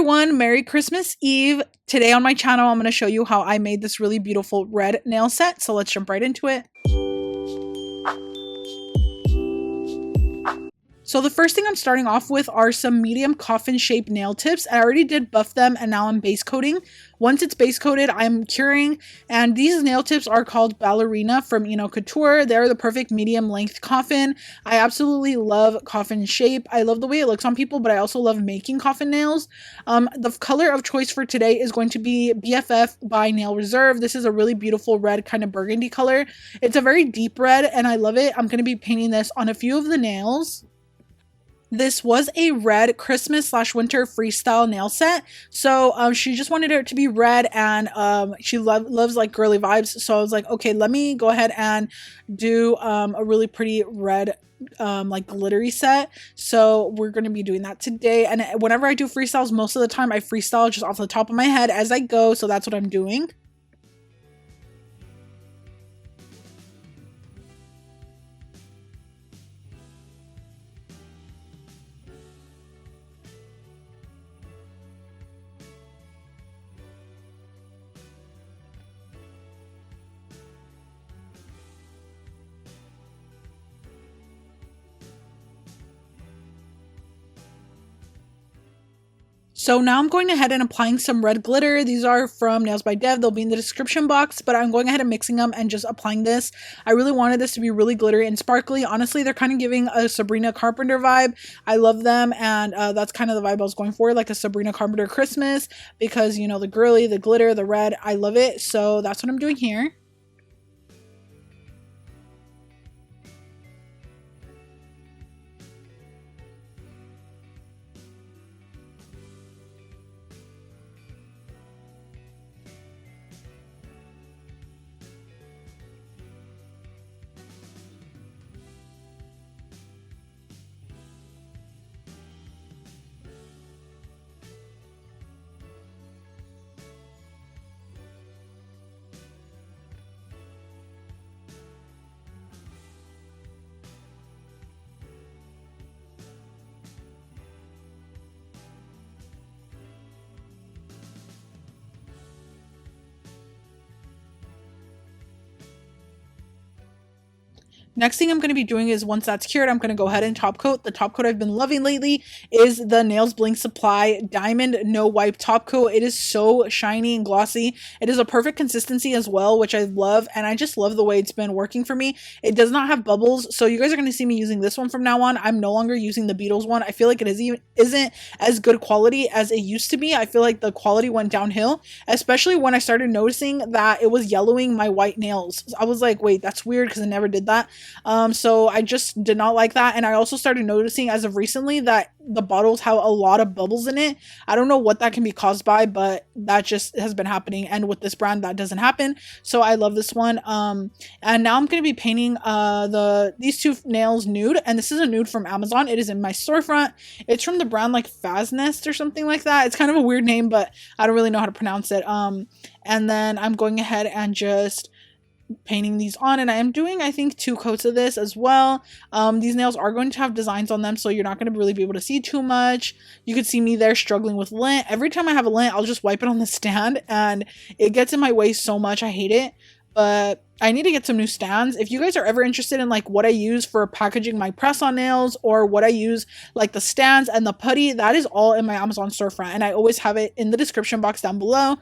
everyone, Merry Christmas Eve. Today on my channel, I'm going to show you how I made this really beautiful red nail set. So let's jump right into it. So the first thing I'm starting off with are some medium coffin shaped nail tips. I already did buff them and now I'm base coating. Once it's base coated, I'm curing, and these nail tips are called Ballerina from enailcouture. They're the perfect medium length coffin. I absolutely love coffin shape. I love the way it looks on people, but I also love making coffin nails. The color of choice for today is going to be BFF by Nail Reserve. This is a really beautiful red kind of burgundy color. It's a very deep red and I love it. I'm going to be painting this on a few of the nails. This was a red Christmas / winter freestyle nail set. So she just wanted it to be red, and she loves like girly vibes. So I was like, okay, let me go ahead and do a really pretty red like glittery set. So we're going to be doing that today. And whenever I do freestyles, most of the time I freestyle just off the top of my head as I go. So that's what I'm doing. So now I'm going ahead and applying some red glitter. These are from Nailsbydev. They'll be in the description box, but I'm going ahead and mixing them and just applying this. I really wanted this to be really glittery and sparkly. Honestly, they're kind of giving a Sabrina Carpenter vibe. I love them, and that's kind of the vibe I was going for, like a Sabrina Carpenter Christmas, because, you know, the girly, the glitter, the red, I love it. So that's what I'm doing here. Next thing I'm going to be doing is, once that's cured, I'm going to go ahead and top coat. The top coat I've been loving lately is the NAILSBLINGEDSUPPLY Diamond No Wipe Top Coat. It is so shiny and glossy. It is a perfect consistency as well, which I love, and I just love the way it's been working for me. It does not have bubbles, so you guys are going to see me using this one from now on. I'm no longer using the Beetles one. I feel like it isn't as good quality as it used to be. I feel like the quality went downhill, especially when I started noticing that it was yellowing my white nails. I was like, wait, that's weird, because I never did that. So I just did not like that. And I also started noticing as of recently that the bottles have a lot of bubbles in it. I don't know what that can be caused by, but that just has been happening. And with this brand, that doesn't happen. So I love this one. And now I'm going to be painting these two nails nude. And this is a nude from Amazon. It is in my storefront. It's from the brand like Faznest or something like that. It's kind of a weird name, but I don't really know how to pronounce it. And then I'm going ahead and just painting these on, and I am doing, I think, 2 coats of this as well. These nails are going to have designs on them, so you're not going to really be able to see too much. You could see me there struggling with lint. Every time I have a lint, I'll just wipe it on the stand, and it gets in my way so much. I hate it, but I need to get some new stands. If you guys are ever interested in like what I use for packaging my press-on nails, or what I use like the stands and the putty, that is all in my Amazon storefront, and I always have it in the description box down below,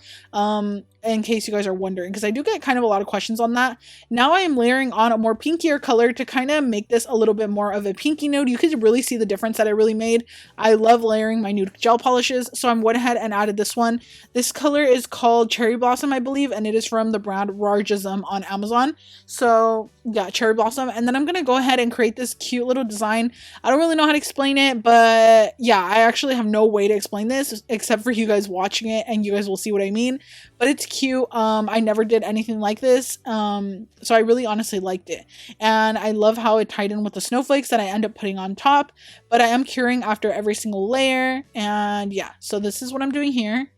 in case you guys are wondering, because I do get kind of a lot of questions on that. Now I am layering on a more pinkier color to kind of make this a little bit more of a pinky nude. You could really see the difference that I really made. I love layering my nude gel polishes, so I went ahead and added this one. This color is called Cherry Blossom, I believe, and it is from the brand Rarjism on Amazon. So yeah, Cherry Blossom. And then I'm gonna go ahead and create this cute little design. I don't really know how to explain it, but yeah, I actually have no way to explain this except for you guys watching it, and you guys will see what I mean. But it's cute. I never did anything like this, so I really honestly liked it, and I love how it tied in with the snowflakes that I end up putting on top. But I am curing after every single layer, and yeah, so this is what I'm doing here.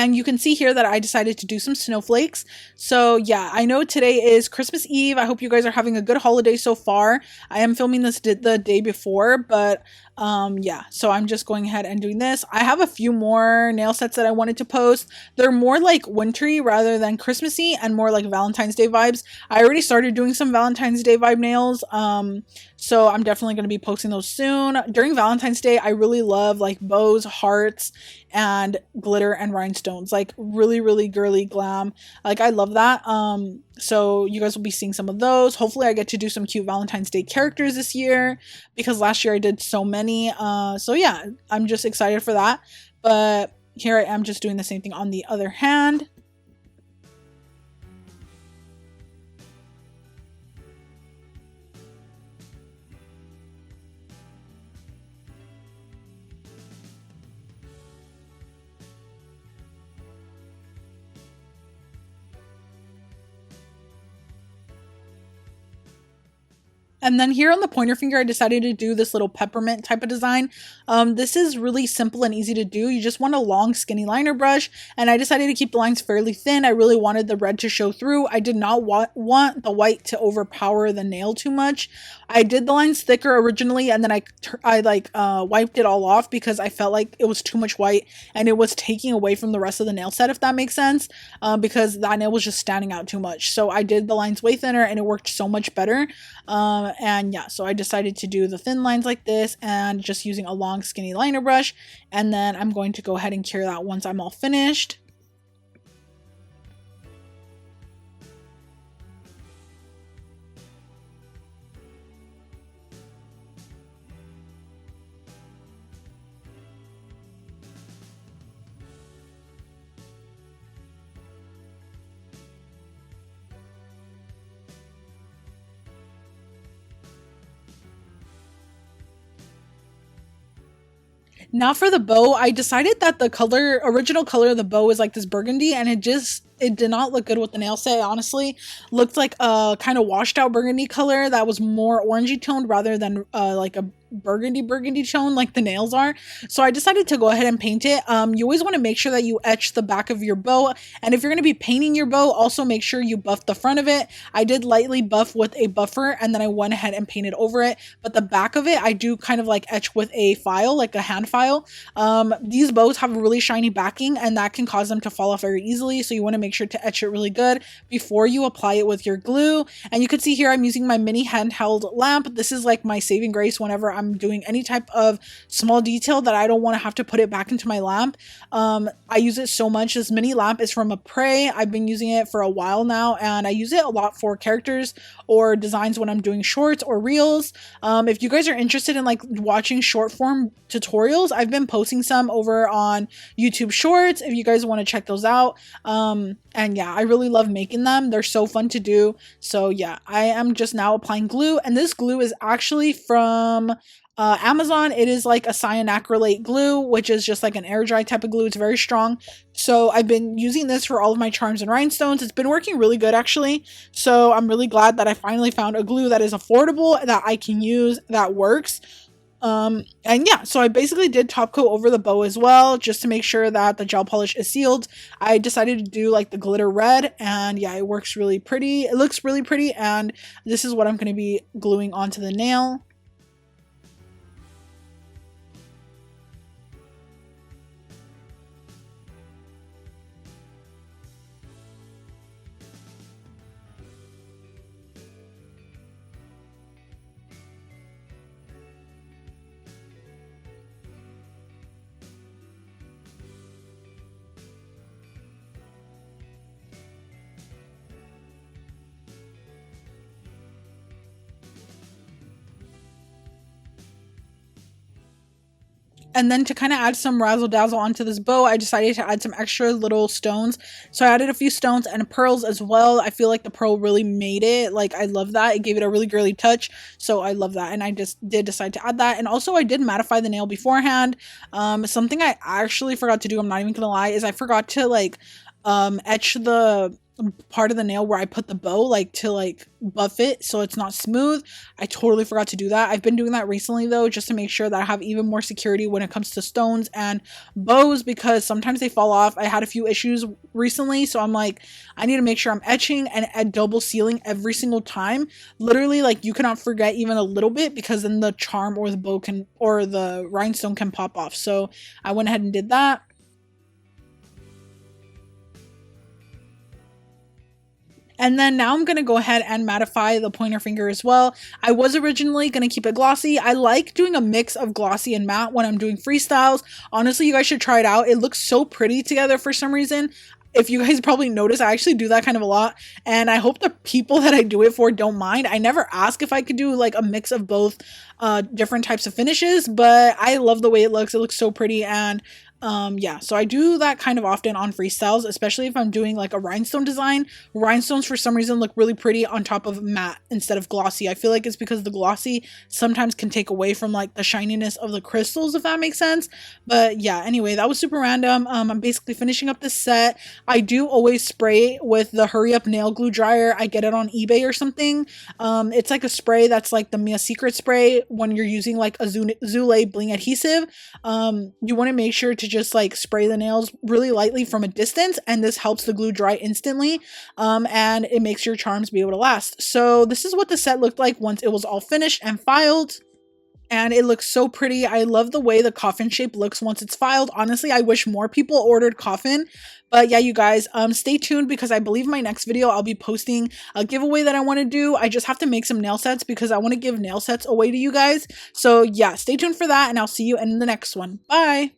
And you can see here that I decided to do some snowflakes. So yeah, I know today is Christmas Eve. I hope you guys are having a good holiday so far. I am filming this the day before, but yeah, so I'm just going ahead and doing this. I have a few more nail sets that I wanted to post. They're more like wintry rather than Christmassy and more like Valentine's Day vibes. I already started doing some Valentine's Day vibe nails, so I'm definitely going to be posting those soon. During Valentine's Day, I really love like bows, hearts, and glitter and rhinestones, like really girly glam. Like I love that. So you guys will be seeing some of those. Hopefully I get to do some cute Valentine's Day characters this year, because last year I did so many. So yeah, I'm just excited for that. But here I am just doing the same thing on the other hand. And then here on the pointer finger, I decided to do this little peppermint type of design. This is really simple and easy to do. You just want a long skinny liner brush, and I decided to keep the lines fairly thin. I really wanted the red to show through. I did not want the white to overpower the nail too much. I did the lines thicker originally, and then I wiped it all off because I felt like it was too much white and it was taking away from the rest of the nail set, if that makes sense, because that nail was just standing out too much. So I did the lines way thinner and it worked so much better. And yeah, so I decided to do the thin lines like this and just using a long skinny liner brush, and then I'm going to go ahead and cure that once I'm all finished. Now for the bow, I decided that the original color of the bow is like this burgundy, and it did not look good with the nail set. Honestly, looked like a kind of washed out burgundy color that was more orangey toned rather than like a burgundy tone like the nails are. So I decided to go ahead and paint it. You always want to make sure that you etch the back of your bow, and if you're going to be painting your bow, also make sure you buff the front of it. I did lightly buff with a buffer, and then I went ahead and painted over it, but the back of it I do kind of like etch with a file, like a hand file. These bows have a really shiny backing, and that can cause them to fall off very easily, so you want to make sure to etch it really good before you apply it with your glue. And you can see here I'm using my mini handheld lamp. This is like my saving grace whenever I'm doing any type of small detail that I don't want to have to put it back into my lamp. I use it so much. This mini lamp is from Prey. I've been using it for a while now, and I use it a lot for characters or designs when I'm doing shorts or reels. If you guys are interested in like watching short form tutorials, I've been posting some over on YouTube Shorts if you guys want to check those out. And yeah, I really love making them. They're so fun to do. So yeah, I am just now applying glue, and this glue is actually from Amazon. It is like a cyanacrylate glue, which is just like an air dry type of glue. It's very strong. So I've been using this for all of my charms and rhinestones. It's been working really good actually. So I'm really glad that I finally found a glue that is affordable, that I can use, that works. And yeah, so I basically did top coat over the bow as well, just to make sure that the gel polish is sealed. I decided to do like the glitter red, and yeah, it works really pretty. It looks really pretty, and this is what I'm going to be gluing onto the nail. And then to kind of add some razzle dazzle onto this bow, I decided to add some extra little stones. So I added a few stones and pearls as well. I feel like the pearl really made it. Like, I love that. It gave it a really girly touch. So I love that. And I just did decide to add that. And also I did mattify the nail beforehand. Something I actually forgot to do, I'm not even gonna lie, is I forgot to like etch the part of the nail where I put the bow, like to like buff it so it's not smooth. I totally forgot to do that. I've been doing that recently though, just to make sure that I have even more security when it comes to stones and bows, because sometimes they fall off. I had a few issues recently, so I'm like, I need to make sure I'm etching and double sealing every single time. Literally, like, you cannot forget even a little bit, because then the charm or the bow can, or the rhinestone can pop off. So I went ahead and did that. And then now I'm going to go ahead and mattify the pointer finger as well. I was originally going to keep it glossy. I like doing a mix of glossy and matte when I'm doing freestyles. Honestly, you guys should try it out. It looks so pretty together for some reason. If you guys probably notice, I actually do that kind of a lot. And I hope the people that I do it for don't mind. I never ask if I could do like a mix of both different types of finishes, but I love the way it looks. It looks so pretty. And yeah, so I do that kind of often on freestyles, especially if I'm doing like a rhinestone design. Rhinestones for some reason look really pretty on top of matte instead of glossy. I feel like it's because the glossy sometimes can take away from like the shininess of the crystals, if that makes sense. But yeah, anyway, that was super random. I'm basically finishing up this set. I do always spray with the Hurry Up Nail Glue Dryer. I get it on eBay or something. It's like a spray that's like the Mia Secret spray when you're using like a Zule bling adhesive. You want to make sure to just like spray the nails really lightly from a distance, and this helps the glue dry instantly, and it makes your charms be able to last. So this is what the set looked like once it was all finished and filed. And it looks so pretty. I love the way the coffin shape looks once it's filed. Honestly, I wish more people ordered coffin. But yeah, you guys, stay tuned, because I believe my next video I'll be posting a giveaway that I want to do. I just have to make some nail sets because I want to give nail sets away to you guys. So yeah, stay tuned for that, and I'll see you in the next one. Bye!